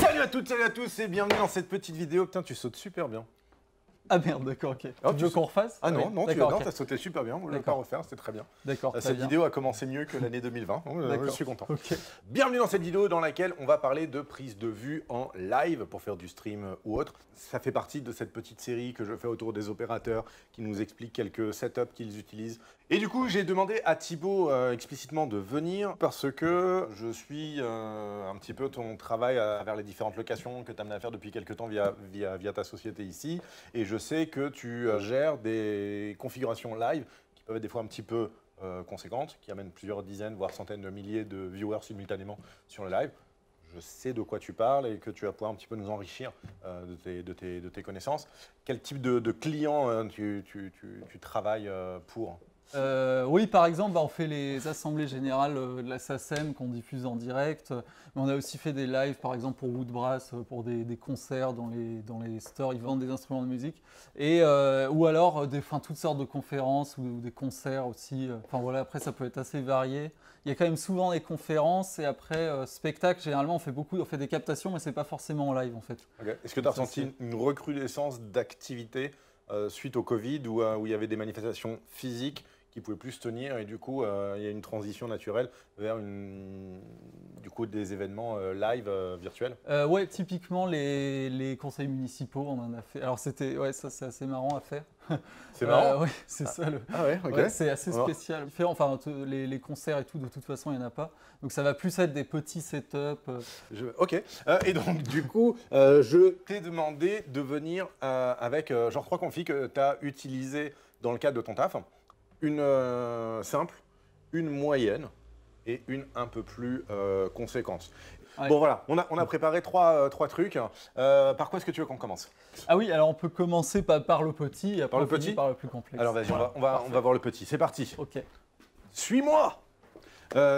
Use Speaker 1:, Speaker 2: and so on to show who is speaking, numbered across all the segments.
Speaker 1: Salut à toutes, salut à tous et bienvenue dans cette petite vidéo. Putain, tu sautes super bien.
Speaker 2: Ah merde, d'accord, ok.
Speaker 1: Oh,
Speaker 2: Tu veux qu'on refasse?
Speaker 1: Ah non,
Speaker 2: Oui.
Speaker 1: non,
Speaker 2: D'accord,
Speaker 1: t'as sauté super bien. On ne va pas refaire, c'était très bien.
Speaker 2: D'accord, très
Speaker 1: Cette
Speaker 2: bien.
Speaker 1: vidéo a commencé mieux que l'année 2020. Je suis content.
Speaker 2: Ok.
Speaker 1: Bienvenue dans cette vidéo dans laquelle on va parler de prise de vue en live pour faire du stream ou autre. Ça fait partie de cette petite série que je fais autour des opérateurs qui nous expliquent quelques setups qu'ils utilisent. Et du coup, j'ai demandé à Thibaut explicitement de venir parce que je suis un petit peu ton travail vers les différentes locations que tu as amené à faire depuis quelques temps via ta société ici. Et je sais que tu gères des configurations live qui peuvent être des fois un petit peu conséquentes, qui amènent plusieurs dizaines, voire centaines de milliers de viewers simultanément sur le live. Je sais de quoi tu parles et que tu vas pouvoir un petit peu nous enrichir de tes connaissances. Quel type de client tu travailles pour ?
Speaker 2: Oui, par exemple, on fait les assemblées générales de la SACEM qu'on diffuse en direct. Mais on a aussi fait des lives, par exemple, pour Woodbrass, pour des concerts dans les stores. Ils vendent des instruments de musique. Ou alors toutes sortes de conférences ou des concerts aussi. Enfin voilà, après, ça peut être assez varié. Il y a quand même souvent des conférences et après, spectacle. Généralement, on fait des captations, mais c'est pas forcément en live, en fait.
Speaker 1: Okay. Est-ce que tu as ressenti une recrudescence d'activité suite au Covid où il y avait des manifestations physiques qui ne pouvaient plus se tenir et du coup, il y a une transition naturelle vers des événements live virtuels?
Speaker 2: Ouais, typiquement les conseils municipaux, on en a fait. Alors ça c'est assez marrant à faire.
Speaker 1: C'est marrant.
Speaker 2: Oui, c'est ça.
Speaker 1: Ah ouais, ok.
Speaker 2: Ouais, c'est assez spécial. Enfin, les concerts et tout, de toute façon, il n'y en a pas. Donc ça va plus être des petits setups.
Speaker 1: Ok. Et donc du coup, je t'ai demandé de venir avec genre 3 configs que tu as utilisés dans le cadre de ton taf. Une simple, une moyenne et une un peu plus conséquente. Ouais. Bon voilà, on a préparé trois trucs. Par quoi est-ce que tu veux qu'on commence?
Speaker 2: Ah oui, alors on peut commencer par le petit et après par le plus complexe.
Speaker 1: Alors vas-y, on va voir le petit. C'est parti.
Speaker 2: Ok.
Speaker 1: Suis-moi.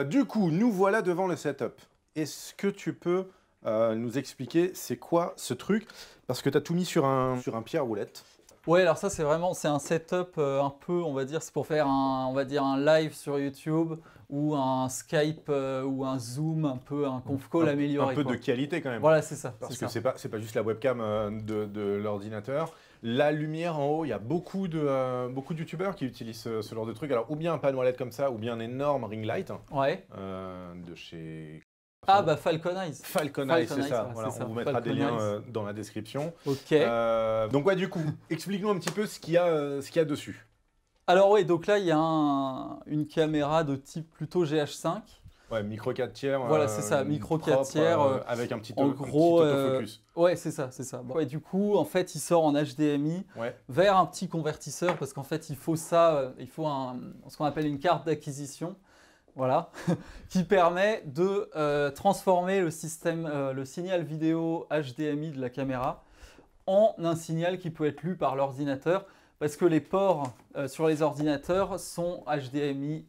Speaker 1: Du coup, nous voilà devant le setup. Est-ce que tu peux nous expliquer c'est quoi ce truc? Parce que tu as tout mis sur un pied à roulette.
Speaker 2: Ouais, alors ça c'est un setup un peu, on va dire, c'est pour faire un live sur YouTube ou un Skype ou un Zoom, un peu un conf call amélioré.
Speaker 1: Un peu de qualité quand même.
Speaker 2: Voilà, c'est ça.
Speaker 1: Parce que c'est pas juste la webcam de l'ordinateur. La lumière en haut, il y a beaucoup de youtubeurs qui utilisent ce genre de truc. Alors ou bien un panneau LED comme ça, ou bien un énorme ring light.
Speaker 2: Ouais.
Speaker 1: De chez...
Speaker 2: Ah bah Falcon Eyes.
Speaker 1: Falcon Eyes, c'est ça.
Speaker 2: Ouais,
Speaker 1: voilà,
Speaker 2: ça.
Speaker 1: On vous mettra des liens dans la description.
Speaker 2: Ok.
Speaker 1: Donc ouais, du coup, explique-nous un petit peu ce qu'il y a dessus.
Speaker 2: Alors oui, donc là il y a une caméra de type plutôt GH5.
Speaker 1: Ouais, micro 4 tiers.
Speaker 2: Voilà, c'est ça, micro 4 tiers.
Speaker 1: Avec un petit
Speaker 2: autofocus. Ouais, c'est ça. Bon, et du coup, en fait, il sort en HDMI vers un petit convertisseur parce qu'en fait, il faut ce qu'on appelle une carte d'acquisition. Voilà, qui permet de transformer le signal vidéo HDMI de la caméra en un signal qui peut être lu par l'ordinateur parce que les ports sur les ordinateurs sont HDMI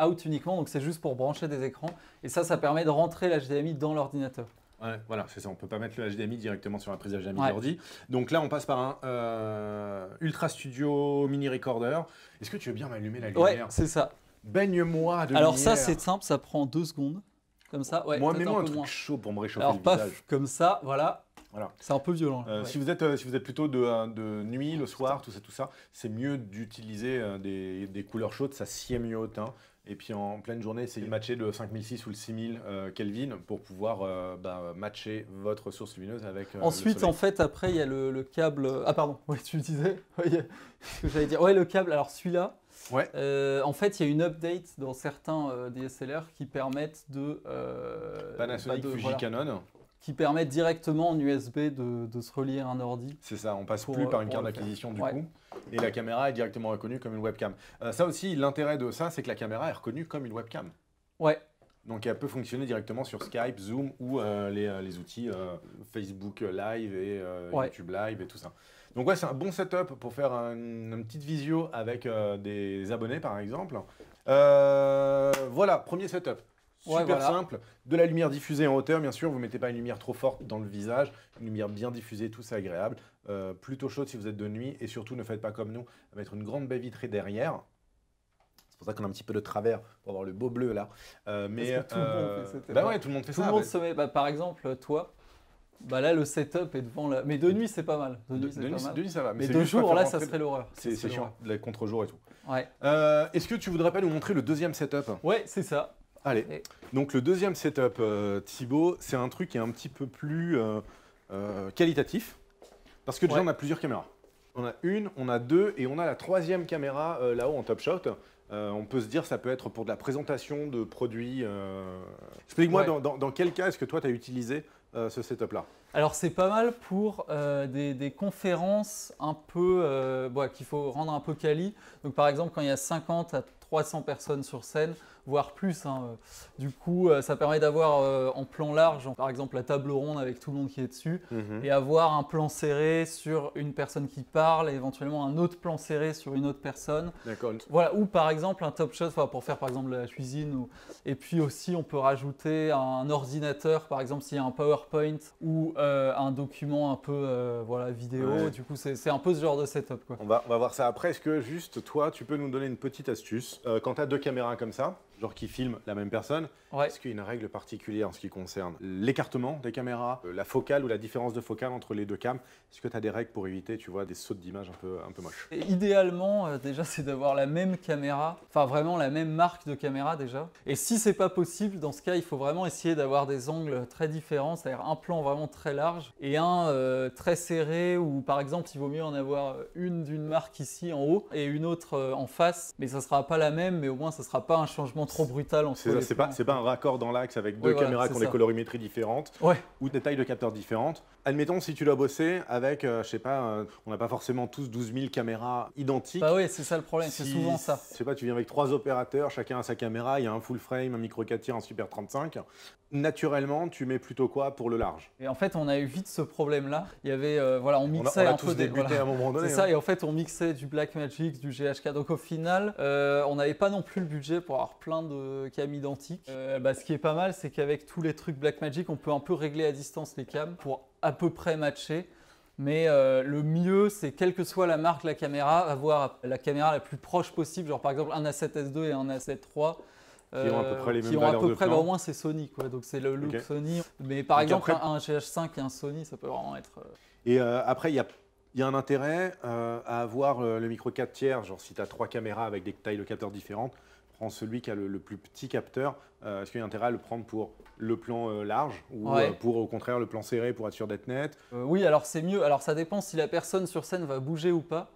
Speaker 2: out uniquement, donc c'est juste pour brancher des écrans et ça permet de rentrer l'HDMI dans l'ordinateur.
Speaker 1: Ouais, voilà, c'est ça, on ne peut pas mettre le HDMI directement sur la prise HDMI de l'ordi. Donc là, on passe par un Ultra Studio Mini Recorder. Est-ce que tu veux bien m'allumer la lumière?
Speaker 2: Ouais, c'est ça.
Speaker 1: Baigne-moi de
Speaker 2: Alors
Speaker 1: lumière.
Speaker 2: Ça, c'est simple, ça prend 2 secondes. Comme ça, ouais.
Speaker 1: Moi, mets-moi un truc chaud pour me réchauffer
Speaker 2: le visage.
Speaker 1: Alors, paf,
Speaker 2: comme ça, voilà. C'est un peu violent.
Speaker 1: Si vous êtes plutôt de nuit, le soir, tout ça, c'est mieux d'utiliser des couleurs chaudes, ça sied mieux au teint. Et puis en pleine journée, essayez de matcher le 5006 ou le 6000 Kelvin pour pouvoir matcher votre source lumineuse avec
Speaker 2: Ensuite, en fait, après, il y a le câble... Ah pardon, oui, tu le disais. Ce que j'allais dire. Ouais, le câble, alors celui-là,
Speaker 1: ouais.
Speaker 2: En fait, il y a une update dans certains DSLR qui permettent de...
Speaker 1: Panasonic, Fuji, Canon.
Speaker 2: Qui permettent directement en USB de se relier à un ordi.
Speaker 1: C'est ça, on passe plus par une carte d'acquisition du coup. Et la caméra est directement reconnue comme une webcam. Ça aussi, l'intérêt de ça, c'est que la caméra est reconnue comme une webcam.
Speaker 2: Ouais.
Speaker 1: Donc elle peut fonctionner directement sur Skype, Zoom ou les outils Facebook Live et YouTube Live et tout ça. Donc ouais, c'est un bon setup pour faire une petite visio avec des abonnés par exemple. Voilà, premier setup. Super simple, de la lumière diffusée en hauteur, bien sûr, vous ne mettez pas une lumière trop forte dans le visage, une lumière bien diffusée, tout c'est agréable. Plutôt chaude si vous êtes de nuit, et surtout ne faites pas comme nous, mettre une grande baie vitrée derrière. C'est pour ça qu'on a un petit peu de travers pour avoir le beau bleu là.
Speaker 2: Mais tout le monde fait
Speaker 1: bah ouais, tout le monde fait ça.
Speaker 2: Tout le monde se met, par exemple, toi, Bah là, le setup est devant la... Mais de nuit, c'est pas mal. De
Speaker 1: nuit, ça va.
Speaker 2: Mais de jour, là, ça serait l'horreur.
Speaker 1: C'est chiant, les contre-jours et tout.
Speaker 2: Ouais.
Speaker 1: Est-ce que tu voudrais pas nous montrer le deuxième setup?
Speaker 2: Ouais, c'est ça.
Speaker 1: Allez. Donc le deuxième setup, Thibaut, c'est un truc qui est un petit peu plus qualitatif. Parce que déjà, on a plusieurs caméras. On a une, on a deux et on a la troisième caméra là-haut en top shot. On peut se dire ça peut être pour de la présentation de produits. Explique-moi dans quel cas est-ce que toi tu as utilisé ce setup-là?
Speaker 2: Alors c'est pas mal pour des conférences un peu qu'il faut rendre un peu quali. Donc par exemple quand il y a 50 à 300 personnes sur scène, voire plus. Du coup, ça permet d'avoir en plan large, par exemple la table ronde avec tout le monde qui est dessus, et avoir un plan serré sur une personne qui parle, et éventuellement un autre plan serré sur une autre personne.
Speaker 1: D'accord.
Speaker 2: Voilà, ou par exemple un top shot pour faire par exemple la cuisine. Et puis aussi, on peut rajouter un ordinateur, par exemple s'il y a un PowerPoint ou un document un peu vidéo. Ouais. Du coup, c'est un peu ce genre de setup, quoi.
Speaker 1: On va voir ça après. Est-ce que juste toi, tu peux nous donner une petite astuce quand tu as deux caméras comme ça, genre qui filment la même personne, est-ce qu'il y a une règle particulière en ce qui concerne l'écartement des caméras, la focale ou la différence de focale entre les deux cams? Est-ce que tu as des règles pour éviter, tu vois, des sautes d'image un peu moches?
Speaker 2: Et idéalement, déjà, c'est d'avoir la même caméra, enfin vraiment la même marque de caméra déjà. Et si c'est pas possible, dans ce cas, il faut vraiment essayer d'avoir des angles très différents, c'est-à-dire un plan vraiment très large et un très serré, ou par exemple, il vaut mieux en avoir une d'une marque ici en haut et une autre en face, mais ça sera pas la même, mais au moins ça sera pas un changement trop brutal entre les plans.
Speaker 1: C'est pas un raccord dans l'axe avec deux caméras qui ont des colorimétries différentes ou des tailles de capteurs différentes. Admettons si tu dois bosser avec, je sais pas, on n'a pas forcément tous 12 000 caméras identiques.
Speaker 2: Bah oui, c'est ça le problème, c'est souvent ça.
Speaker 1: Je sais pas, tu viens avec 3 opérateurs, chacun a sa caméra, il y a un full frame, un micro 4 tiers, un super 35. Naturellement, tu mets plutôt quoi pour le large?
Speaker 2: Et en fait, on a eu vite ce problème-là. Il y avait, on mixait
Speaker 1: on a
Speaker 2: un
Speaker 1: tous
Speaker 2: peu
Speaker 1: débuté à un moment donné.
Speaker 2: C'est ça, et en fait, on mixait du Blackmagic, du GH4. Donc au final, on n'avait pas non plus le budget pour avoir plein de cams identiques. Ce qui est pas mal, c'est qu'avec tous les trucs Blackmagic, on peut un peu régler à distance les cams pour à peu près matcher. Mais le mieux, c'est quelle que soit la marque de la caméra, avoir la caméra la plus proche possible. Genre par exemple un A7S2 et un A7 III.
Speaker 1: Qui ont à peu près les mêmes
Speaker 2: valeurs de plan. Qui ont à peu près,
Speaker 1: au
Speaker 2: moins c'est Sony, quoi. Donc c'est le look Sony. Mais par exemple, un GH5 et un Sony, ça peut vraiment être...
Speaker 1: Et après, il y a un intérêt à avoir le micro 4 tiers. Genre si tu as 3 caméras avec des tailles de capteurs différentes, prends celui qui a le plus petit capteur. Est-ce qu'il y a intérêt à le prendre pour le plan large ou pour au contraire le plan serré pour être sûr d'être net?
Speaker 2: Oui, alors c'est mieux. Alors ça dépend si la personne sur scène va bouger ou pas.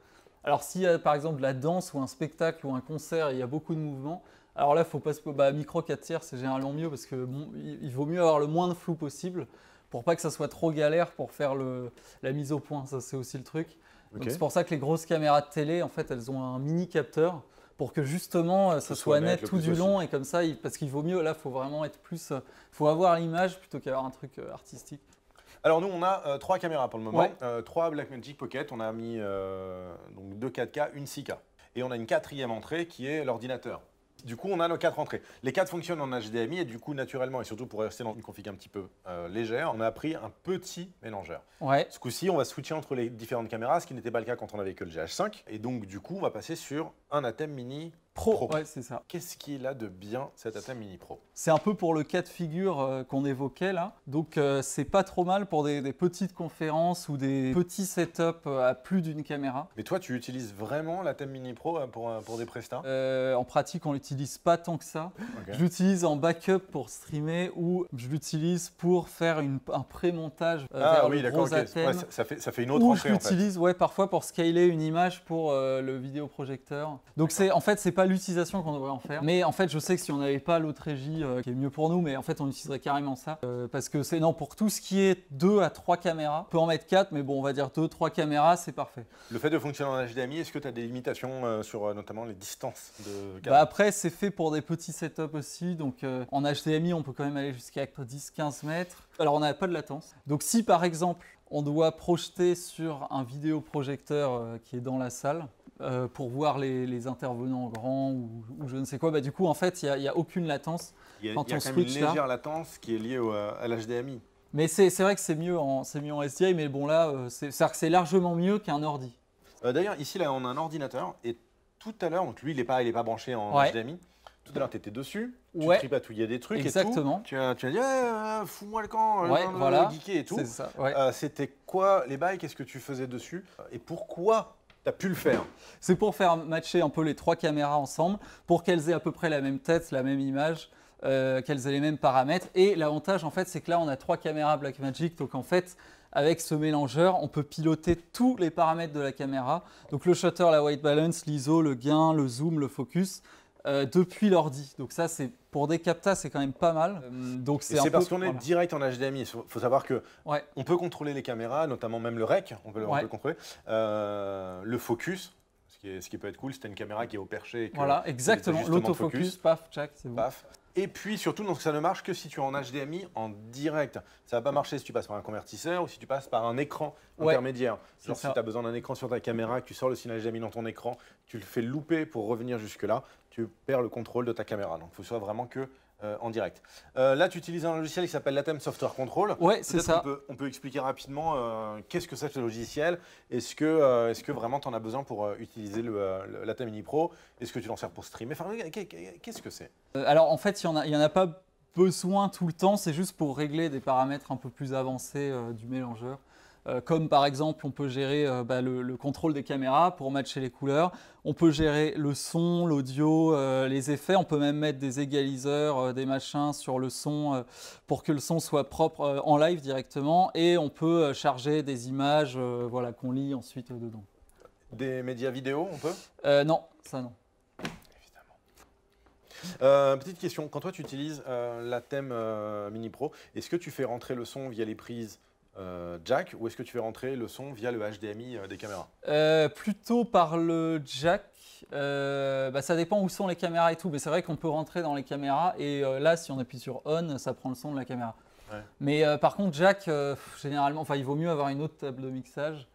Speaker 2: Alors s'il y a par exemple la danse ou un spectacle ou un concert et il y a beaucoup de mouvements, alors là, faut pas micro 4 tiers, c'est généralement mieux parce que il vaut mieux avoir le moins de flou possible pour pas que ça soit trop galère pour faire la mise au point. Ça, c'est aussi le truc. Donc c'est pour ça que les grosses caméras de télé, en fait, elles ont un mini capteur pour que justement ça soit net tout du long et comme ça, parce qu'il vaut mieux. Là, faut vraiment être plus, faut avoir l'image plutôt qu'avoir un truc artistique.
Speaker 1: Alors nous, on a 3 caméras pour le moment, 3 Blackmagic Pocket. On a mis donc 2 4K, une 6K, et on a une 4e entrée qui est l'ordinateur. Du coup, on a nos 4 entrées. Les 4 fonctionnent en HDMI et du coup, naturellement, et surtout pour rester dans une config un petit peu légère, on a pris un petit mélangeur. Ce coup-ci, on va switcher entre les différentes caméras, ce qui n'était pas le cas quand on avait que le GH5. Et donc, du coup, on va passer sur un ATEM Mini Pro.
Speaker 2: Ouais, c'est ça.
Speaker 1: Qu'est-ce qu'il a de bien cet ATEM Mini Pro?
Speaker 2: C'est un peu pour le cas de figure qu'on évoquait là. Donc c'est pas trop mal pour des petites conférences ou des petits setups à plus d'une caméra.
Speaker 1: Mais toi, tu utilises vraiment l'ATEM Mini Pro pour des prestats?
Speaker 2: En pratique, on l'utilise pas tant que ça. Je l'utilise en backup pour streamer ou je l'utilise pour faire un pré-montage vers le gros ATEM.
Speaker 1: Ça fait une autre entrée.
Speaker 2: Je l'utilise parfois pour scaler une image pour le vidéoprojecteur. Donc en fait, c'est pas l'utilisation qu'on devrait en faire. Mais en fait, je sais que si on n'avait pas l'autre régie qui est mieux pour nous, mais en fait, on utiliserait carrément ça. Parce que pour tout ce qui est 2 à 3 caméras, on peut en mettre 4, mais bon, on va dire 2-3 caméras, c'est parfait.
Speaker 1: Le fait de fonctionner en HDMI, est-ce que tu as des limitations sur notamment les distances de
Speaker 2: caméra? Après, c'est fait pour des petits setups aussi. Donc en HDMI, on peut quand même aller jusqu'à 10-15 mètres. Alors, on n'a pas de latence. Donc si par exemple, on doit projeter sur un vidéoprojecteur qui est dans la salle, pour voir les intervenants grands ou je ne sais quoi, du coup en fait il n'y a aucune latence.
Speaker 1: Il y a quand même une légère latence qui est liée à l'HDMI.
Speaker 2: Mais c'est vrai que c'est mieux en SDI, mais bon là c'est largement mieux qu'un ordi.
Speaker 1: D'ailleurs ici là on a un ordinateur et tout à l'heure, donc lui il n'est pas branché en HDMI. Tout à l'heure, tu étais dessus, tu
Speaker 2: Ouais.
Speaker 1: tripatouillais des trucs
Speaker 2: Exactement.
Speaker 1: et tout. Tu as dit fous-moi le camp,
Speaker 2: Ouais, voilà.
Speaker 1: geeker et tout.
Speaker 2: C'est ça, ouais.
Speaker 1: C'était quoi les bails? Qu'est-ce que tu faisais dessus? Et pourquoi tu as pu le faire?
Speaker 2: C'est pour faire matcher un peu les 3 caméras ensemble, pour qu'elles aient à peu près la même tête, la même image, qu'elles aient les mêmes paramètres. Et l'avantage, en fait, c'est que là, on a 3 caméras Blackmagic. Donc, en fait, avec ce mélangeur, on peut piloter tous les paramètres de la caméra. Donc, le shutter, la white balance, l'ISO, le gain, le zoom, le focus, depuis l'ordi. Donc, ça, c'est pour des captas, c'est quand même pas mal. Donc,
Speaker 1: c'est parce qu'on est direct en HDMI. Il faut savoir que on peut contrôler les caméras, notamment même le rec, on peut le contrôler. Le focus. Ce qui peut être cool, c'était une caméra qui est au perché. Et que
Speaker 2: voilà, exactement. L'autofocus, paf, tchac, c'est bon.
Speaker 1: Paf. Et puis surtout, donc, ça ne marche que si tu es en HDMI en direct. Ça ne va pas marcher si tu passes par un convertisseur ou si tu passes par un écran intermédiaire. Genre si tu as besoin d'un écran sur ta caméra, que tu sors le signal HDMI dans ton écran, tu le fais louper pour revenir jusque-là, tu perds le contrôle de ta caméra. Donc il faut que ce soit vraiment que en direct. Là, tu utilises un logiciel qui s'appelle Latem Software Control.
Speaker 2: Ouais, c'est ça.
Speaker 1: On peut expliquer rapidement qu'est-ce que c'est ce logiciel. Est-ce que vraiment tu en as besoin pour utiliser le Latem Mini Pro? Est-ce que tu t'en sers pour streamer? Enfin, qu'est-ce que c'est?
Speaker 2: Alors, en fait, il n'y en a pas besoin tout le temps. C'est juste pour régler des paramètres un peu plus avancés du mélangeur. Comme par exemple, on peut gérer le contrôle des caméras pour matcher les couleurs. On peut gérer le son, l'audio, les effets. On peut même mettre des égaliseurs, des machins sur le son pour que le son soit propre en live directement. Et on peut charger des images qu'on lit ensuite dedans.
Speaker 1: Des médias vidéo, on peut?
Speaker 2: Non, ça non.
Speaker 1: Petite question, quand toi tu utilises Latem Mini Pro, est-ce que tu fais rentrer le son via les prises jack ou est-ce que tu fais rentrer le son via le HDMI des caméras?
Speaker 2: Plutôt par le jack. Ça dépend où sont les caméras et tout, mais c'est vrai qu'on peut rentrer dans les caméras et là, si on appuie sur on, ça prend le son de la caméra. Ouais. Mais par contre, jack, généralement, il vaut mieux avoir une autre table de mixage.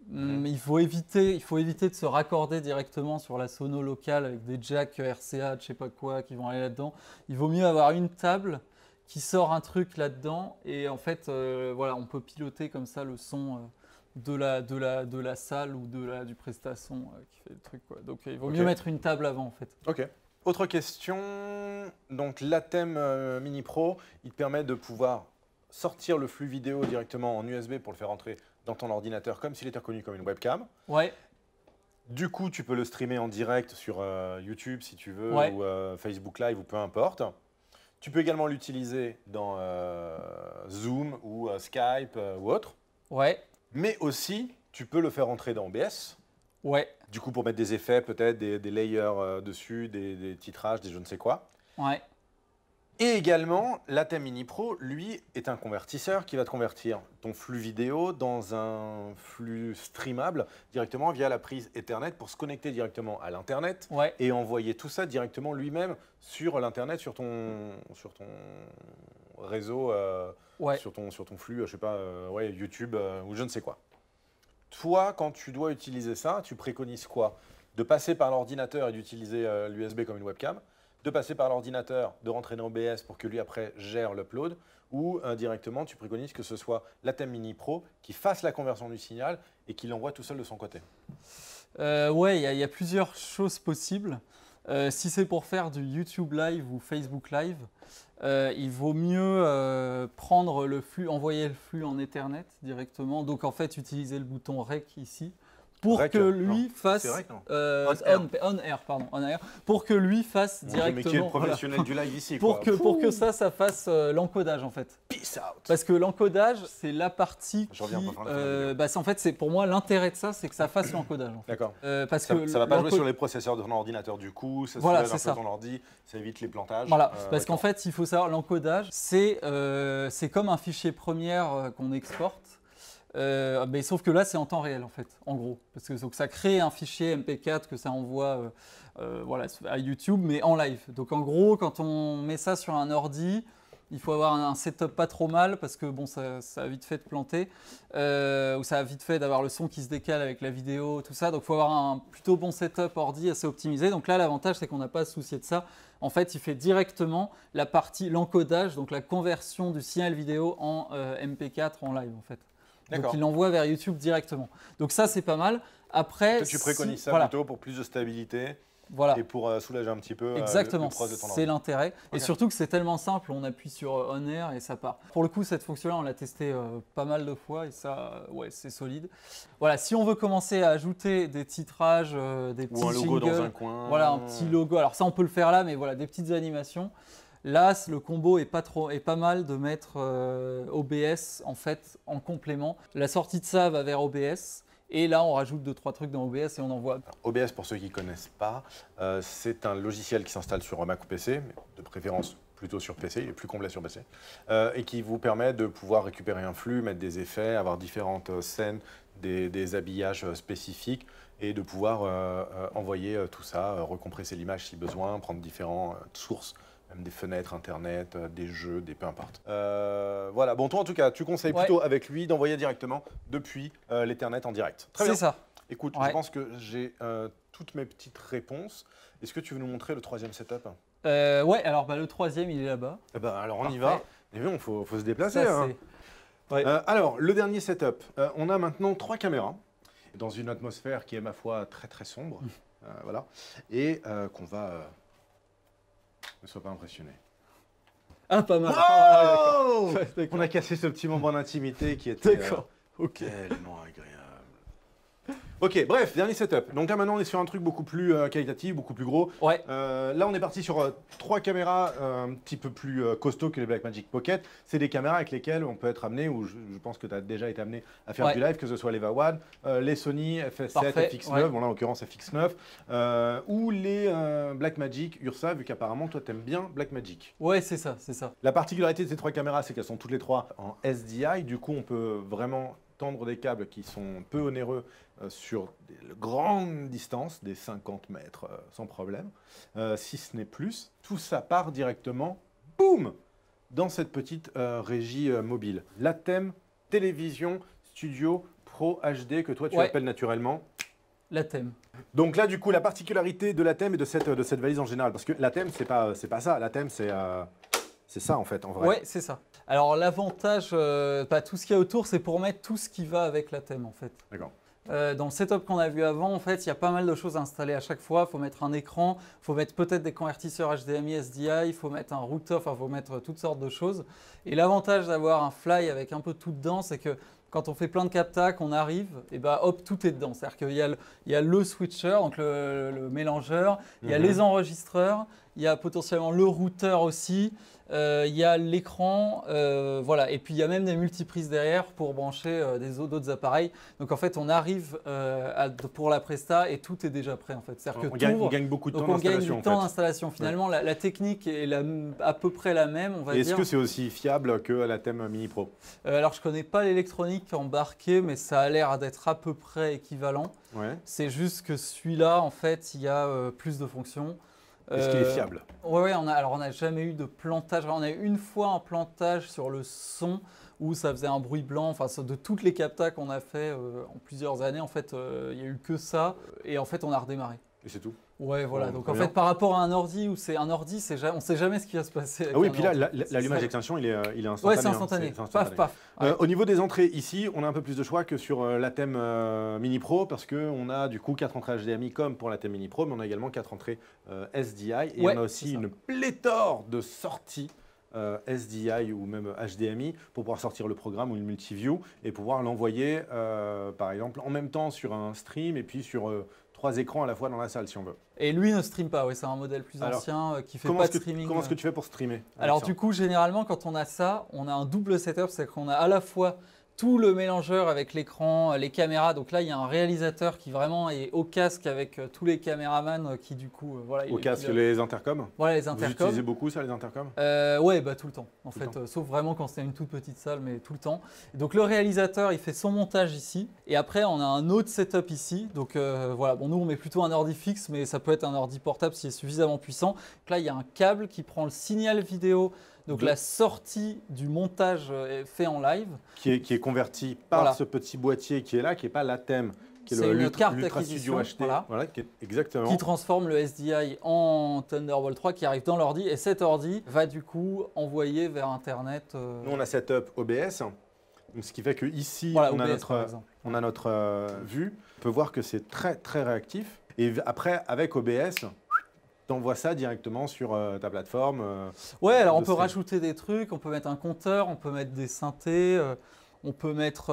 Speaker 2: Il faut éviter de se raccorder directement sur la sono locale avec des jacks RCA, je sais pas quoi, qui vont aller là-dedans. Il vaut mieux avoir une table qui sort un truc là-dedans et en fait, on peut piloter comme ça le son de la salle ou du prestation qui fait le truc, quoi. Donc il vaut mieux mettre une table avant en fait.
Speaker 1: Ok. Autre question, donc Latem Mini Pro, il te permet de pouvoir sortir le flux vidéo directement en USB pour le faire entrer dans ton ordinateur comme s'il était reconnu comme une webcam.
Speaker 2: Ouais.
Speaker 1: Du coup, tu peux le streamer en direct sur YouTube si tu veux, ou Facebook Live ou peu importe. Tu peux également l'utiliser dans Zoom ou Skype ou autre.
Speaker 2: Ouais.
Speaker 1: Mais aussi, tu peux le faire entrer dans OBS.
Speaker 2: Ouais.
Speaker 1: Du coup, pour mettre des effets, peut-être des layers dessus, des titrages, des je ne sais quoi.
Speaker 2: Ouais.
Speaker 1: Et également, Latem Mini Pro, lui, est un convertisseur qui va te convertir ton flux vidéo dans un flux streamable directement via la prise Ethernet pour se connecter directement à l'Internet et envoyer tout ça directement lui-même sur l'Internet, sur ton réseau, sur ton flux, je sais pas, YouTube ou je ne sais quoi. Toi, quand tu dois utiliser ça, tu préconises quoi? De passer par l'ordinateur et d'utiliser l'USB comme une webcam, de passer par l'ordinateur, de rentrer dans OBS pour que lui après gère l'upload, ou directement tu préconises que ce soit Latem Mini Pro qui fasse la conversion du signal et qui l'envoie tout seul de son côté?
Speaker 2: Ouais, il y a plusieurs choses possibles. Si c'est pour faire du YouTube Live ou Facebook Live, il vaut mieux prendre le flux, envoyer le flux en Ethernet directement. Donc en fait, utiliser le bouton REC ici. Pour que lui fasse pour que lui fasse directement.
Speaker 1: Mais qui est le professionnel du live ici,
Speaker 2: pour que ça fasse l'encodage en fait.
Speaker 1: Peace out.
Speaker 2: Parce que l'encodage, c'est la partie qui, en fait, c'est pour moi l'intérêt de ça, c'est que ça fasse l'encodage. En fait.
Speaker 1: D'accord.
Speaker 2: Parce
Speaker 1: que ça va pas jouer sur les processeurs de ton ordinateur du coup, ça soulève un peu ton ordi, ça évite les plantages.
Speaker 2: Voilà, parce qu'en fait, il faut savoir l'encodage, c'est comme un fichier première qu'on exporte. Mais sauf que là, c'est en temps réel, en fait, en gros. Parce que ça crée un fichier MP4 que ça envoie à YouTube, mais en live. Donc, en gros, quand on met ça sur un ordi, il faut avoir un setup pas trop mal parce que bon, ça a vite fait de planter. Ou ça a vite fait d'avoir le son qui se décale avec la vidéo, tout ça. Donc, il faut avoir un plutôt bon setup ordi assez optimisé. Donc là, l'avantage, c'est qu'on n'a pas à se soucier de ça. En fait, il fait directement la partie, l'encodage, donc la conversion du signal vidéo en MP4 en live, en fait. Donc il l'envoie vers YouTube directement. Donc ça, c'est pas mal. Après,
Speaker 1: toi, tu préconises ça plutôt pour plus de stabilité
Speaker 2: Voilà.
Speaker 1: Et pour soulager un petit peu
Speaker 2: exactement,
Speaker 1: le cross de ton ordi.
Speaker 2: C'est l'intérêt. Okay. Et surtout que c'est tellement simple, on appuie sur On Air et ça part. Pour le coup, cette fonction-là, on l'a testée pas mal de fois et ça, ouais, c'est solide. Voilà, si on veut commencer à ajouter des titrages, des petits
Speaker 1: ou un logo
Speaker 2: jingles,
Speaker 1: dans un coin.
Speaker 2: Voilà, un petit logo. Alors ça, on peut le faire là, mais voilà, des petites animations. Là, le combo est pas mal de mettre OBS en fait en complément. La sortie de ça va vers OBS. Et là, on rajoute 2-3 trucs dans OBS et on envoie.
Speaker 1: OBS, pour ceux qui ne connaissent pas, c'est un logiciel qui s'installe sur Mac ou PC, mais de préférence plutôt sur PC, il est plus complet sur PC, et qui vous permet de pouvoir récupérer un flux, mettre des effets, avoir différentes scènes, des habillages spécifiques, et de pouvoir envoyer tout ça, recompresser l'image si besoin, prendre différentes sources, même des fenêtres internet, des jeux, peu importe. Voilà, bon toi en tout cas, tu conseilles plutôt avec lui d'envoyer directement depuis l'Ethernet en direct. Très bien.
Speaker 2: C'est ça.
Speaker 1: Écoute, je pense que j'ai toutes mes petites réponses. Est-ce que tu veux nous montrer le troisième setup?
Speaker 2: Ouais, alors le troisième, il est là-bas.
Speaker 1: Alors on y va. Et bien, il faut se déplacer. Ça, alors, le dernier setup. On a maintenant 3 caméras dans une atmosphère qui est, ma foi, très très sombre. Voilà. Et qu'on va... ne sois pas impressionné.
Speaker 2: Ah, pas mal.
Speaker 1: Oh on a cassé ce petit moment d'intimité qui était tellement agréable. Ok, bref, dernier setup. Donc là maintenant on est sur un truc beaucoup plus qualitatif, beaucoup plus gros.
Speaker 2: Ouais.
Speaker 1: Là on est parti sur 3 caméras un petit peu plus costauds que les Blackmagic Pocket. C'est des caméras avec lesquelles on peut être amené, ou je pense que tu as déjà été amené à faire du live, que ce soit les VA1, les Sony FS7, FX9, bon là en l'occurrence FX9, ou les Blackmagic Ursa, vu qu'apparemment toi t'aimes bien Blackmagic.
Speaker 2: Ouais, c'est ça, c'est ça.
Speaker 1: La particularité de ces 3 caméras, c'est qu'elles sont toutes les 3 en SDI, du coup on peut vraiment tendre des câbles qui sont peu onéreux sur de grandes distances, des 50 mètres sans problème, si ce n'est plus. Tout ça part directement, boum, dans cette petite régie mobile. L'Atem Télévision Studio Pro HD, que toi tu appelles naturellement
Speaker 2: l'Atem.
Speaker 1: Donc là, du coup, la particularité de l'Atem et de cette valise en général, parce que l'Atem, c'est pas ça. L'Atem, c'est ça en fait, en vrai.
Speaker 2: Ouais, c'est ça. Alors l'avantage, tout ce qu'il y a autour, c'est pour mettre tout ce qui va avec l'Atem en fait.
Speaker 1: D'accord.
Speaker 2: Dans le setup qu'on a vu avant, en fait, il y a pas mal de choses à installer à chaque fois. Il faut mettre un écran, il faut mettre peut-être des convertisseurs HDMI, SDI, il faut mettre un routeur, il faut mettre toutes sortes de choses. Et l'avantage d'avoir un fly avec un peu tout dedans, c'est que quand on fait plein de captac, on arrive, et bah hop, tout est dedans. C'est-à-dire qu'il y a le switcher, donc le mélangeur, il y a les enregistreurs, il y a potentiellement le routeur aussi, il y a l'écran, voilà. Et puis il y a même des multiprises derrière pour brancher d'autres appareils. Donc en fait, on arrive pour la presta et tout est déjà prêt en fait. C'est-à-dire que
Speaker 1: on gagne beaucoup de temps d'installation.
Speaker 2: On gagne du temps d'installation. Finalement, la technique est à peu près la même, on va dire.
Speaker 1: Est-ce que c'est aussi fiable que l'Atem Mini Pro?
Speaker 2: Alors je connais pas l'électronique embarquée, mais ça a l'air d'être à peu près équivalent.
Speaker 1: Ouais.
Speaker 2: C'est juste que celui-là, en fait, il y a plus de fonctions.
Speaker 1: Est-ce qu'il est fiable?
Speaker 2: Oui, on n'a jamais eu de plantage. On a eu une fois un plantage sur le son où ça faisait un bruit blanc. Enfin, de toutes les captas qu'on a fait en plusieurs années, en fait, il n'y a eu que ça. Et en fait, on a redémarré.
Speaker 1: Et c'est tout?
Speaker 2: Ouais, voilà. Donc en fait, par rapport à un ordi, on ne sait jamais ce qui va se passer.
Speaker 1: Ah oui, puis là, l'allumage d'extinction, il est instantané.
Speaker 2: Ouais, c'est instantané. Paf, paf.
Speaker 1: Au niveau des entrées, ici, on a un peu plus de choix que sur l'Atem Mini Pro, parce qu'on a du coup 4 entrées HDMI comme pour l'Atem Mini Pro, mais on a également 4 entrées SDI. Et on a aussi une pléthore de sorties SDI ou même HDMI pour pouvoir sortir le programme ou le multiview et pouvoir l'envoyer, par exemple, en même temps sur un stream et puis sur 3 écrans à la fois dans la salle si on veut.
Speaker 2: Et lui ne stream pas, c'est un modèle plus ancien qui fait pas de streaming.
Speaker 1: Comment est-ce que tu fais pour streamer?
Speaker 2: Alors du coup, généralement, quand on a ça, on a un double setup, c'est qu'on a à la fois tout le mélangeur avec l'écran, les caméras. Donc là, il y a un réalisateur qui vraiment est au casque avec tous les caméramans qui du coup... voilà.
Speaker 1: Au casque, les intercoms?
Speaker 2: Voilà, les intercoms.
Speaker 1: Vous utilisez beaucoup ça, les intercoms?
Speaker 2: Ouais, tout le temps. En fait, sauf vraiment quand c'est une toute petite salle, mais tout le temps. Et donc le réalisateur, il fait son montage ici. Et après, on a un autre setup ici. Donc voilà, bon, nous, on met plutôt un ordi fixe, mais ça peut être un ordi portable s'il est suffisamment puissant. Donc là, il y a un câble qui prend le signal vidéo. Donc la sortie du montage est fait en live. Qui est
Speaker 1: converti par ce petit boîtier qui est là, qui n'est pas l'Atem, qui est l'Ultra Studio HD. Voilà, exactement.
Speaker 2: Qui transforme le SDI en Thunderbolt 3 qui arrive dans l'ordi. Et cet ordi va du coup envoyer vers Internet.
Speaker 1: Nous, on a setup OBS. Donc, ce qui fait qu'ici, on a notre vue. On peut voir que c'est très, très réactif. Et après, avec OBS, t'envoies ça directement sur ta plateforme.
Speaker 2: Ouais, alors on peut rajouter des trucs, on peut mettre un compteur, on peut mettre des synthés, on peut mettre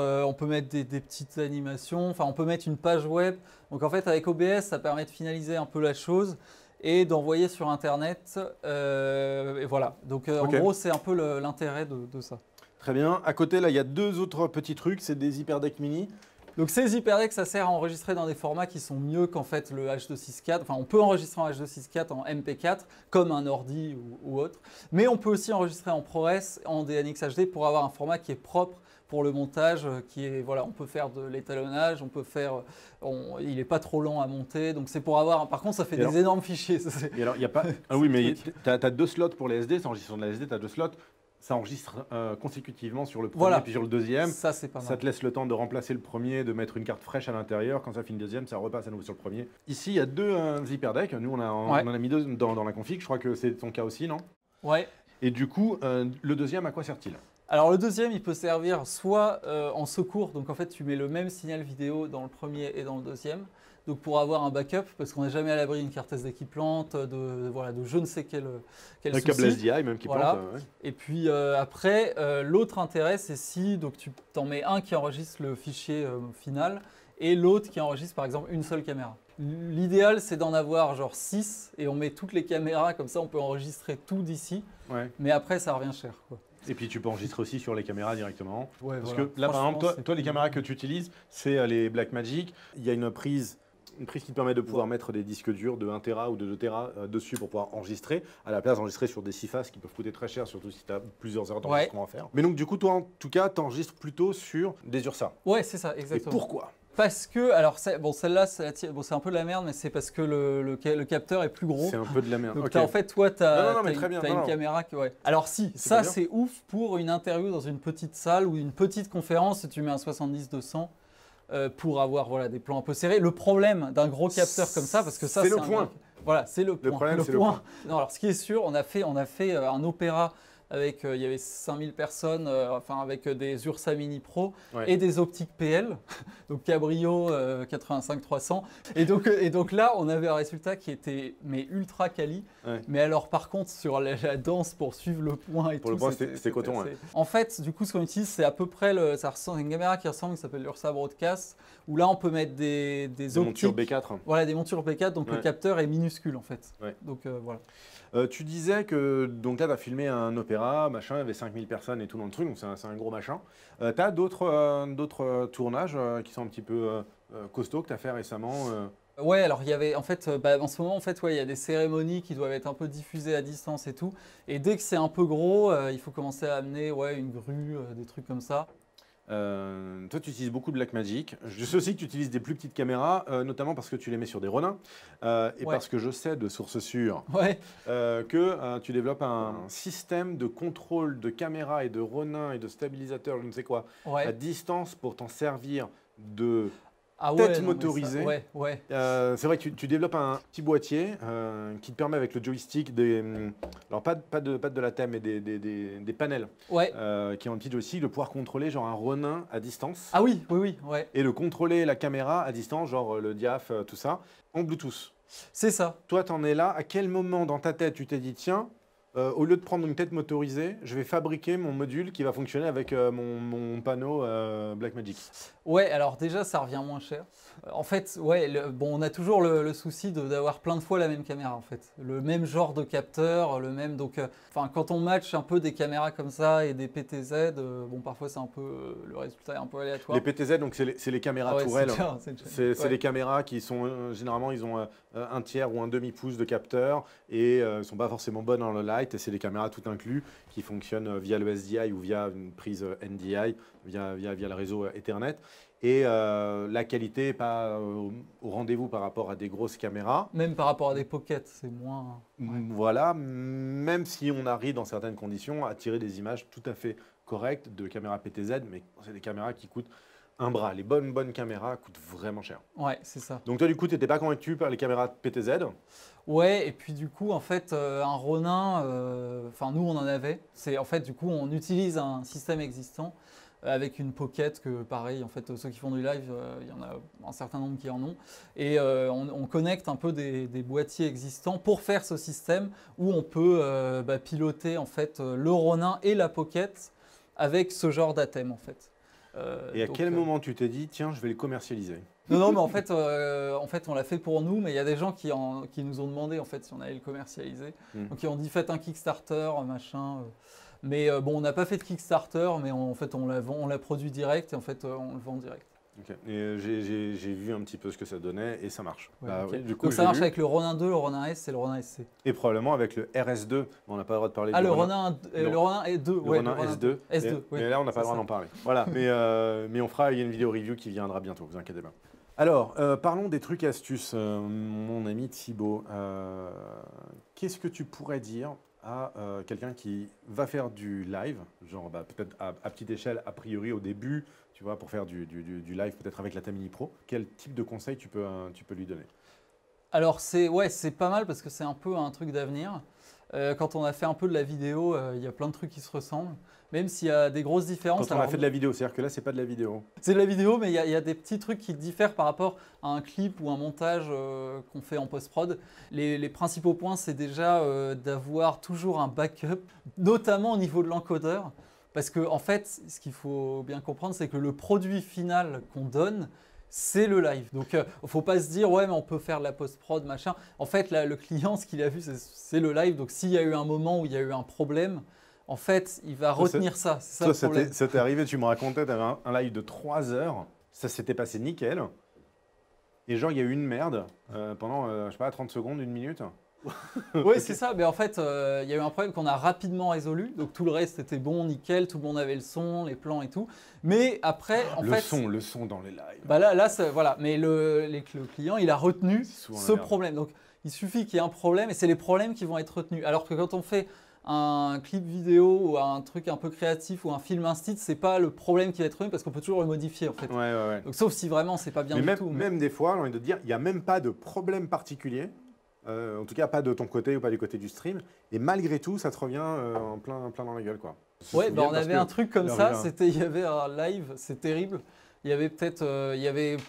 Speaker 2: des petites animations, enfin on peut mettre une page web. Donc en fait avec OBS, ça permet de finaliser un peu la chose et d'envoyer sur Internet. Et voilà, donc en gros c'est un peu l'intérêt de ça.
Speaker 1: Très bien. À côté là, il y a deux autres petits trucs, c'est des HyperDeck Mini.
Speaker 2: Donc ces HyperDeck, ça sert à enregistrer dans des formats qui sont mieux qu'en fait le H264. Enfin, on peut enregistrer en H264 en MP4 comme un ordi ou autre, mais on peut aussi enregistrer en ProRes, en DNX HD pour avoir un format qui est propre pour le montage, qui est voilà, on peut faire de l'étalonnage, on peut faire, il n'est pas trop lent à monter, donc c'est pour avoir. Par contre, ça fait des énormes fichiers.
Speaker 1: Et alors, il y a pas. Ah oui, mais tu as deux slots pour les SD, ça enregistre sur de la SD, tu as deux slots. Ça enregistre consécutivement sur le premier puis sur le deuxième.
Speaker 2: Ça, c'est pas mal.
Speaker 1: Ça te laisse le temps de remplacer le premier, de mettre une carte fraîche à l'intérieur. Quand ça fait une deuxième, ça repasse à nouveau sur le premier. Ici, il y a deux HyperDeck. Nous, on en a mis deux dans la config. Je crois que c'est ton cas aussi, non?
Speaker 2: Ouais.
Speaker 1: Et du coup, le deuxième, à quoi sert-il?
Speaker 2: Alors le deuxième, il peut servir soit en secours, donc en fait tu mets le même signal vidéo dans le premier et dans le deuxième, donc pour avoir un backup, parce qu'on n'est jamais à l'abri d'une carte SD qui plante, de je ne sais quel
Speaker 1: souci. Un câble SDI même qui plante. Ouais.
Speaker 2: Et puis après, l'autre intérêt, c'est si donc tu t'en mets un qui enregistre le fichier final et l'autre qui enregistre par exemple une seule caméra. L'idéal, c'est d'en avoir genre 6 et on met toutes les caméras, comme ça on peut enregistrer tout d'ici, mais après ça revient cher, quoi.
Speaker 1: Et puis tu peux enregistrer aussi sur les caméras directement.
Speaker 2: Ouais,
Speaker 1: parce que là, par exemple, toi les caméras que tu utilises, c'est les Blackmagic. Il y a une prise qui te permet de pouvoir mettre des disques durs de 1 Tera ou de 2 Tera dessus pour pouvoir enregistrer, à la place d'enregistrer sur des 6 faces qui peuvent coûter très cher, surtout si tu as plusieurs heures d'enregistrement à faire. Mais donc du coup, toi en tout cas, tu enregistres plutôt sur des Ursa.
Speaker 2: Ouais, c'est ça, exactement.
Speaker 1: Et pourquoi?
Speaker 2: Parce que, alors celle-là, c'est un peu de la merde, mais c'est parce que le capteur est plus gros.
Speaker 1: C'est un peu de la merde.
Speaker 2: Donc en fait, toi, tu as une caméra qui... Ouais. Alors si, ça c'est ouf pour une interview dans une petite salle ou une petite conférence, si tu mets un 70-200 pour avoir des plans un peu serrés. Le problème d'un gros capteur comme ça, parce que ça
Speaker 1: c'est le point.
Speaker 2: Voilà, c'est le point.
Speaker 1: Le problème, c'est le point.
Speaker 2: Non, alors ce qui est sûr, on a fait un opéra avec, il y avait 5000 personnes, avec des Ursa Mini Pro et des optiques PL, donc Cabrio 85-300. Et donc là, on avait un résultat qui était ultra quali. Mais alors par contre, sur la danse pour suivre le point et
Speaker 1: pour tout. Pour le point, c'était coton.
Speaker 2: En fait, du coup, ce qu'on utilise, c'est à peu près, une caméra qui s'appelle l'Ursa Broadcast, où là, on peut mettre des
Speaker 1: montures B4.
Speaker 2: Voilà, des montures B4, donc le capteur est minuscule en fait. Donc voilà.
Speaker 1: Tu disais que donc là, tu as filmé un opéra, machin, il y avait 5000 personnes et tout dans le truc, donc c'est un gros machin. Tu as d'autres tournages qui sont un petit peu costauds que tu as fait récemment
Speaker 2: Ouais, alors il y avait en fait, en ce moment, il y a des cérémonies qui doivent être un peu diffusées à distance et tout. Et dès que c'est un peu gros, il faut commencer à amener une grue, des trucs comme ça.
Speaker 1: Toi, tu utilises beaucoup de Blackmagic. Je sais aussi que tu utilises des plus petites caméras, notamment parce que tu les mets sur des Ronin. Et parce que je sais de sources sûres que tu développes un système de contrôle de caméra et de Ronin et de stabilisateur, je ne sais quoi, à distance pour t'en servir de tête motorisée. C'est vrai que tu développes un petit boîtier qui te permet avec le joystick alors pas de la thème, mais des panels qui ont un petit joystick de pouvoir contrôler genre un Ronin à distance.
Speaker 2: Ah oui.
Speaker 1: Et de contrôler la caméra à distance, genre le diaph, tout ça, en Bluetooth.
Speaker 2: C'est ça.
Speaker 1: Toi, t'en es là. À quel moment dans ta tête tu t'es dit tiens, au lieu de prendre une tête motorisée, je vais fabriquer mon module qui va fonctionner avec mon panneau Blackmagic.
Speaker 2: Ouais, alors déjà, ça revient moins cher. En fait, on a toujours le souci d'avoir plein de fois la même caméra, en fait. Le même genre de capteur, le même... Donc, quand on match un peu des caméras comme ça et des PTZ, parfois, c'est un peu... le résultat est un peu aléatoire.
Speaker 1: Les PTZ, donc c'est les caméras tourelles. C'est les caméras qui sont... généralement, ils ont un tiers ou un demi-pouce de capteur et ne sont pas forcément bonnes dans le light. Et c'est des caméras tout inclus qui fonctionnent via le SDI ou via une prise NDI, via le réseau Ethernet. Et la qualité n'est pas au rendez-vous par rapport à des grosses caméras.
Speaker 2: Même par rapport à des pockets, c'est moins...
Speaker 1: Voilà, même si on arrive dans certaines conditions à tirer des images tout à fait correctes de caméras PTZ, mais c'est des caméras qui coûtent un bras. Les bonnes caméras coûtent vraiment cher.
Speaker 2: Ouais, c'est ça.
Speaker 1: Donc toi, du coup, tu n'étais pas convaincu par les caméras PTZ?
Speaker 2: Ouais, et puis du coup, en fait, un Ronin, nous, on en avait. En fait, du coup, on utilise un système existant avec une pocket que pareil, en fait, ceux qui font du live, il y en a un certain nombre qui en ont. Et on connecte un peu des boîtiers existants pour faire ce système où on peut piloter en fait le Ronin et la pocket avec ce genre d'ATEM en fait.
Speaker 1: Et à quel moment tu t'es dit, tiens, je vais le commercialiser?
Speaker 2: Non, mais en fait, on l'a fait pour nous, mais il y a des gens qui nous ont demandé en fait si on allait le commercialiser. Donc ils ont dit faites un Kickstarter, machin. Mais bon, on n'a pas fait de Kickstarter, mais en fait, on l'a produit direct et en fait, on le vend direct.
Speaker 1: Okay. Et j'ai vu un petit peu ce que ça donnait et ça marche.
Speaker 2: Ouais, okay. Du coup, donc ça marche avec le Ronin 2, le Ronin S et le Ronin SC.
Speaker 1: Et probablement avec le RS2. On n'a pas le droit de parler
Speaker 2: du Ronin. Le Ronin S2.
Speaker 1: Le Ronin S2.
Speaker 2: S2.
Speaker 1: Mais là, on n'a pas le droit d'en parler. Voilà. Mais on fera une vidéo review qui viendra bientôt, vous inquiétez pas. Alors, parlons des trucs astuces, mon ami Thibaut. Qu'est-ce que tu pourrais dire à quelqu'un qui va faire du live, genre peut-être à petite échelle, a priori au début, tu vois, pour faire du live peut-être avec la Mini Pro, quel type de conseils tu peux lui donner?
Speaker 2: Alors c'est pas mal parce que c'est un peu un truc d'avenir. Quand on a fait un peu de la vidéo, il y a plein de trucs qui se ressemblent, même s'il y a des grosses différences.
Speaker 1: Quand on a fait de la vidéo, c'est-à-dire que là, c'est pas de la vidéo.
Speaker 2: C'est de la vidéo, mais il y a des petits trucs qui diffèrent par rapport à un clip ou un montage qu'on fait en post-prod. Les principaux points, c'est déjà d'avoir toujours un backup, notamment au niveau de l'encodeur. Parce que en fait, ce qu'il faut bien comprendre, c'est que le produit final qu'on donne, c'est le live. Donc, il ne faut pas se dire, ouais, mais on peut faire de la post-prod, machin. En fait, là, le client, ce qu'il a vu, c'est le live. Donc, s'il y a eu un moment où il y a eu un problème, en fait, il va retenir ça. C'est ça le problème.
Speaker 1: Ça t'est arrivé, tu me racontais, tu avais un live de 3 heures. Ça s'était passé nickel. Et genre, il y a eu une merde pendant, je sais pas, 30 secondes, 1 minute.
Speaker 2: Oui, c'est ça. Mais en fait, il y a eu un problème qu'on a rapidement résolu. Donc, tout le reste était bon, nickel. Tout le monde avait le son, les plans et tout. Mais après, en fait…
Speaker 1: Le son dans les lives.
Speaker 2: Bah là voilà. Mais le client, il a retenu ce problème. Donc, il suffit qu'il y ait un problème et c'est les problèmes qui vont être retenus. Alors que quand on fait un clip vidéo ou un truc un peu créatif ou un film instit, c'est pas le problème qui va être retenu parce qu'on peut toujours le modifier en fait.
Speaker 1: Ouais.
Speaker 2: Donc, sauf si vraiment c'est pas bien du tout.
Speaker 1: Même des fois, j'ai envie de dire, il n'y a même pas de problème particulier. En tout cas, pas de ton côté ou pas du côté du stream. Et malgré tout, ça te revient en plein dans la gueule, quoi.
Speaker 2: Ouais, on avait un truc comme ça. Il y avait un live, c'est terrible. Il y avait peut-être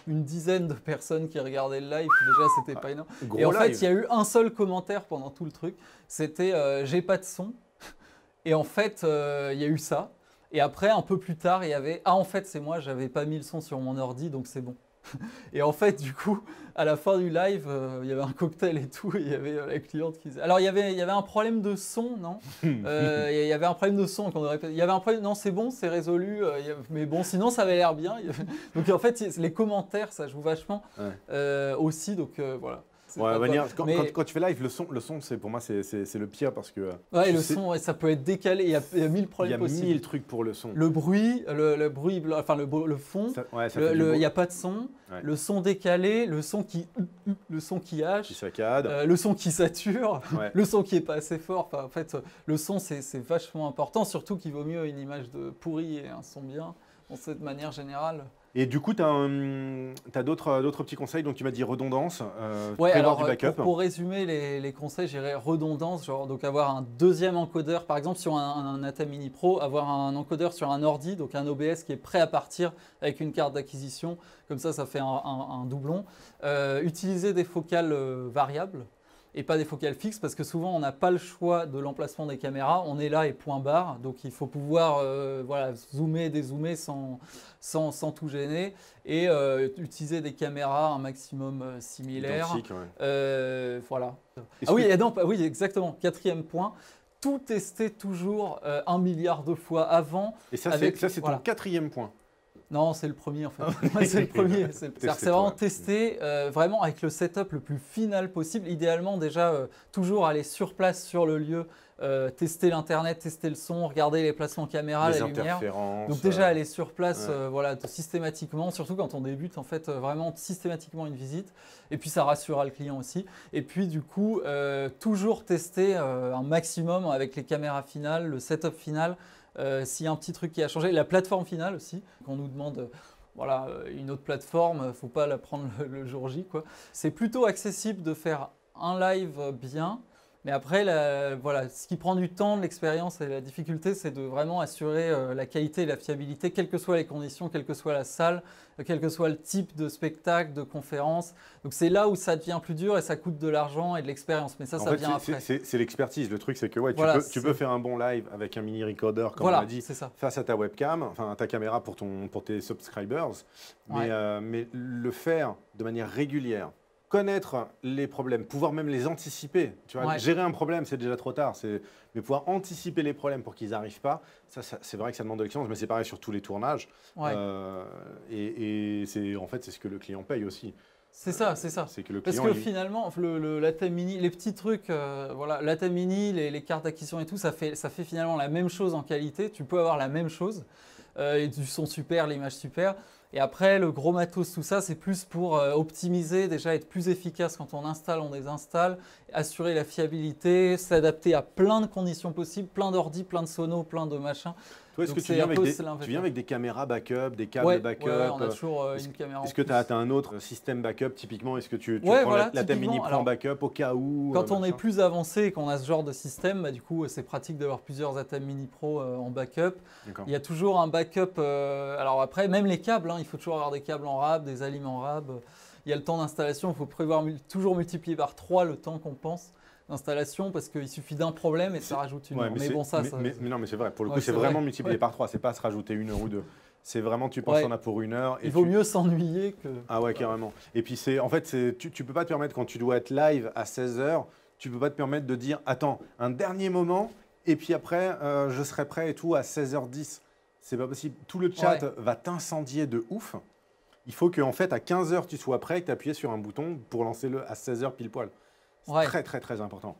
Speaker 2: une dizaine de personnes qui regardaient le live. Déjà, c'était pas énorme. Et en fait, il y a eu un seul commentaire pendant tout le truc. C'était j'ai pas de son. Et en fait, il y a eu ça. Et après, un peu plus tard, il y avait en fait, c'est moi, j'avais pas mis le son sur mon ordi, donc c'est bon. Et en fait, du coup, à la fin du live, il y avait un cocktail et tout, et il y avait la cliente qui disait… Alors, il y avait un problème de son, non il y avait un problème de son qu'on aurait… Il y avait un problème… Non, c'est bon, c'est résolu, mais bon, sinon, ça avait l'air bien. Donc, en fait, les commentaires, ça joue vachement aussi, donc voilà.
Speaker 1: Quand tu fais live, le son pour moi, c'est le pire parce que…
Speaker 2: Ouais, le son, ça peut être décalé, il y a 1000 problèmes possibles.
Speaker 1: Il y a 1000 trucs pour le son.
Speaker 2: Le bruit, le fond, il n'y a pas de son, le son décalé, le son qui hache,
Speaker 1: qui saccade,
Speaker 2: le son qui sature, le son qui n'est pas assez fort. Enfin, en fait, le son, c'est vachement important, surtout qu'il vaut mieux une image pourrie et un son bien, de cette manière générale.
Speaker 1: Et du coup, tu as d'autres petits conseils. Donc, tu m'as dit redondance,
Speaker 2: alors,
Speaker 1: du backup.
Speaker 2: Pour résumer les conseils, j'irais redondance, donc avoir un deuxième encodeur, par exemple sur un ATEM Mini Pro, avoir un encodeur sur un ordi, donc un OBS qui est prêt à partir avec une carte d'acquisition. Comme ça fait un doublon. Utiliser des focales variables et pas des focales fixes parce que souvent on n'a pas le choix de l'emplacement des caméras, on est là et point barre, donc il faut pouvoir zoomer, dézoomer sans tout gêner et utiliser des caméras un maximum similaires.
Speaker 1: Identique,
Speaker 2: voilà. Oui, exactement. 4e point. Tout tester toujours 1 milliard de fois avant.
Speaker 1: Et ça, c'est ton 4e point.
Speaker 2: Non, c'est le premier en fait. C'est le premier. C'est vraiment tester vraiment avec le setup le plus final possible. Idéalement, déjà, toujours aller sur place, sur le lieu, tester l'internet, tester le son, regarder les placements caméra, la lumière. Donc déjà aller sur place, systématiquement, surtout quand on débute, en fait, vraiment systématiquement une visite. Et puis ça rassurera le client aussi. Et puis du coup, toujours tester un maximum avec les caméras finales, le setup final. S'il y a un petit truc qui a changé, la plateforme finale aussi, qu'on nous demande une autre plateforme, il ne faut pas la prendre le jour J, quoi. C'est plutôt accessible de faire un live bien Mais après, voilà, ce qui prend du temps, de l'expérience et la difficulté, c'est de vraiment assurer la qualité et la fiabilité, quelles que soient les conditions, quelle que soit la salle, quel que soit le type de spectacle, de conférence. Donc c'est là où ça devient plus dur et ça coûte de l'argent et de l'expérience. Mais ça vient après.
Speaker 1: C'est l'expertise. Le truc, c'est que
Speaker 2: voilà,
Speaker 1: tu peux faire un bon live avec un mini recorder, comme
Speaker 2: voilà,
Speaker 1: on l'a dit, face à ta webcam, enfin à ta caméra pour tes subscribers. Mais le faire de manière régulière, connaître les problèmes, pouvoir même les anticiper. Tu vois, gérer un problème, c'est déjà trop tard. Mais pouvoir anticiper les problèmes pour qu'ils n'arrivent pas, c'est vrai que ça demande de l'expérience, mais c'est pareil sur tous les tournages. Et en fait, c'est ce que le client paye aussi.
Speaker 2: C'est ça, c'est ça.
Speaker 1: Que
Speaker 2: parce que finalement, l'ATEM Mini, les petits trucs, voilà, l'ATEM Mini, les cartes d'acquisition et tout, ça fait finalement la même chose en qualité. Tu peux avoir la même chose, du son super, l'image super. Et après, le gros matos, tout ça, c'est plus pour optimiser, déjà être plus efficace quand on installe, on désinstalle, assurer la fiabilité, s'adapter à plein de conditions possibles, plein d'ordi, plein de sonos, plein de machins.
Speaker 1: Toi, est-ce que tu viens avec des caméras backup, des câbles backup?
Speaker 2: Ouais, on a toujours une caméra.
Speaker 1: Est-ce que tu as un autre système backup typiquement? Est-ce que tu prends l'ATEM Mini en backup au cas où?
Speaker 2: Quand on est plus avancé et qu'on a ce genre de système, bah, du coup, c'est pratique d'avoir plusieurs ATEM Mini Pro en backup. Il y a toujours un backup. Alors après, même les câbles, il faut toujours avoir des câbles en RAB, des alims en RAB. Il y a le temps d'installation, il faut prévoir toujours multiplier par 3 le temps qu'on pense d'installation parce qu'il suffit d'un problème et ça rajoute une heure. Mais bon,
Speaker 1: non, mais c'est vrai. Pour le coup, c'est vraiment multiplié par 3. C'est pas se rajouter 1 heure ou 2. C'est vraiment, tu penses qu'on a pour 1 heure.
Speaker 2: Il vaut mieux s'ennuyer que…
Speaker 1: Ah ouais, carrément. Et puis, en fait, tu peux pas te permettre, quand tu dois être live à 16h, tu peux pas te permettre de dire, attends, un dernier moment, et puis après, je serai prêt et tout à 16h10. C'est pas possible. Tout le chat va t'incendier de ouf. Il faut qu'en fait, à 15h, tu sois prêt et que tu appuies sur un bouton pour lancer le à 16h pile poil. C'est très, très, très important.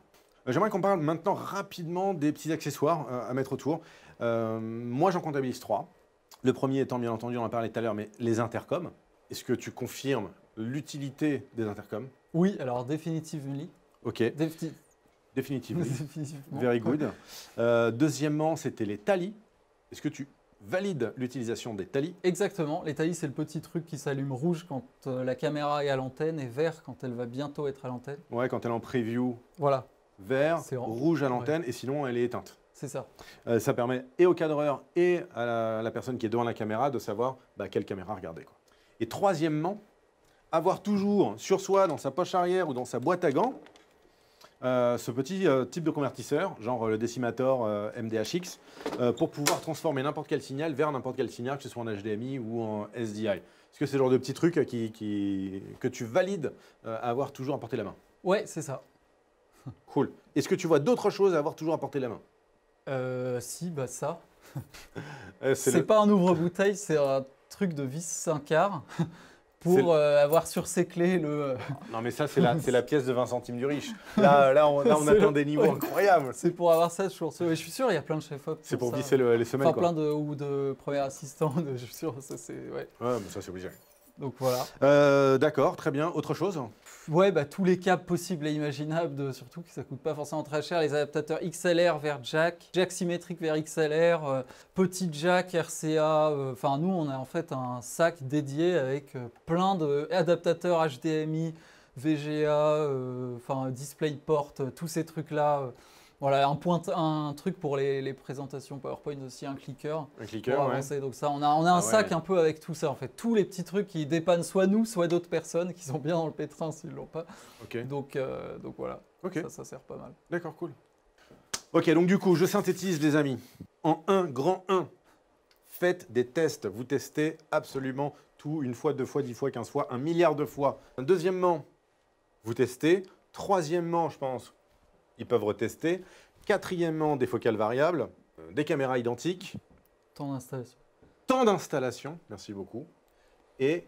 Speaker 1: J'aimerais qu'on parle maintenant rapidement des petits accessoires à mettre autour. Moi, j'en comptabilise 3. Le premier étant, bien entendu, on en a parlé tout à l'heure, mais les intercoms. Est-ce que tu confirmes l'utilité des intercoms?
Speaker 2: Oui, alors définitivement.
Speaker 1: Ok. Définitivement. Very good. Deuxièmement, c'était les talis. Est-ce que tu valides l'utilisation des talis?
Speaker 2: Exactement. Les talis, c'est le petit truc qui s'allume rouge quand la caméra est à l'antenne et vert quand elle va bientôt être à l'antenne.
Speaker 1: Ouais, quand elle est en preview.
Speaker 2: Voilà.
Speaker 1: Vert, rouge à l'antenne et sinon elle est éteinte.
Speaker 2: C'est ça.
Speaker 1: Ça permet et au cadreur et à la personne qui est devant la caméra de savoir quelle caméra regarder, quoi. Et troisièmement, avoir toujours sur soi, dans sa poche arrière ou dans sa boîte à gants, ce petit type de convertisseur, genre le Decimator MDHX, pour pouvoir transformer n'importe quel signal vers n'importe quel signal, que ce soit en HDMI ou en SDI. Est-ce que c'est le genre de petit truc que tu valides à avoir toujours à portée de la main?
Speaker 2: Ouais, c'est ça.
Speaker 1: Cool. Est-ce que tu vois d'autres choses à avoir toujours à portée de la main?
Speaker 2: Si, ça. C'est pas un ouvre-bouteille, c'est un truc de vis 5 quarts. Pour avoir sur ses clés le…
Speaker 1: Non mais ça, c'est la pièce de 20 centimes du riche. Là on atteint des niveaux incroyables.
Speaker 2: C'est pour avoir ça toujours. Je suis sûr, il y a plein de chefs-op.
Speaker 1: C'est pour visser les semelles,
Speaker 2: quoi. Plein de premiers assistants, je suis sûr. Ça, c'est…
Speaker 1: Ouais, mais ça, c'est obligé.
Speaker 2: Donc voilà.
Speaker 1: D'accord, très bien. Autre chose?
Speaker 2: Ouais, tous les câbles possibles et imaginables, surtout que ça coûte pas forcément très cher. Les adaptateurs XLR vers jack symétrique vers XLR, petit jack RCA. Enfin, nous, on a en fait un sac dédié avec plein d'adaptateurs HDMI, VGA, DisplayPort, tous ces trucs-là. Voilà, un truc pour les présentations PowerPoint aussi, un clicker.
Speaker 1: Un clicker, ouais.
Speaker 2: Donc ça, on a un sac un peu avec tout ça, en fait. Tous les petits trucs qui dépannent soit nous, soit d'autres personnes qui sont bien dans le pétrin s'ils ne l'ont pas.
Speaker 1: Okay.
Speaker 2: Donc voilà, ça sert pas mal.
Speaker 1: D'accord, cool. Ok, donc du coup, je synthétise les amis. En 1, grand 1, faites des tests. Vous testez absolument tout, 1 fois, 2 fois, 10 fois, 15 fois, 1 milliard de fois. Deuxièmement, vous testez. Troisièmement, je pense, ils peuvent retester. Quatrièmement, des focales variables, des caméras identiques.
Speaker 2: Temps d'installation.
Speaker 1: Temps d'installation, merci beaucoup. Et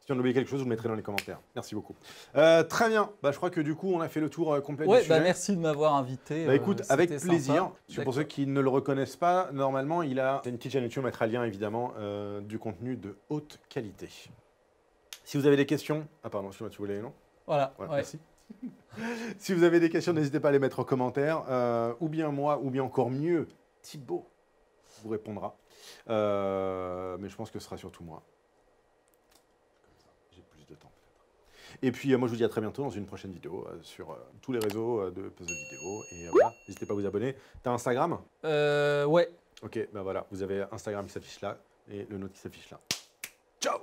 Speaker 1: si on oublie quelque chose, vous le mettrez dans les commentaires. Merci beaucoup. Très bien, je crois que du coup, on a fait le tour complet du sujet.
Speaker 2: Merci de m'avoir invité.
Speaker 1: Écoute, avec plaisir. Pour ceux qui ne le reconnaissent pas, normalement, il a une petite chaîne YouTube, on mettra le lien évidemment, du contenu de haute qualité. Si vous avez des questions… Ah pardon, tu voulais, non?
Speaker 2: Voilà,
Speaker 1: merci. Si vous avez des questions, n'hésitez pas à les mettre en commentaire. Ou bien moi, ou bien encore mieux, Thibaut vous répondra. Mais je pense que ce sera surtout moi. J'ai plus de temps peut-être. Et puis moi je vous dis à très bientôt dans une prochaine vidéo sur tous les réseaux de puzzle vidéo. Et voilà, n'hésitez pas à vous abonner. T'as Instagram?
Speaker 2: Ouais.
Speaker 1: Ok, bah voilà, vous avez Instagram qui s'affiche là et le nôtre qui s'affiche là. Ciao!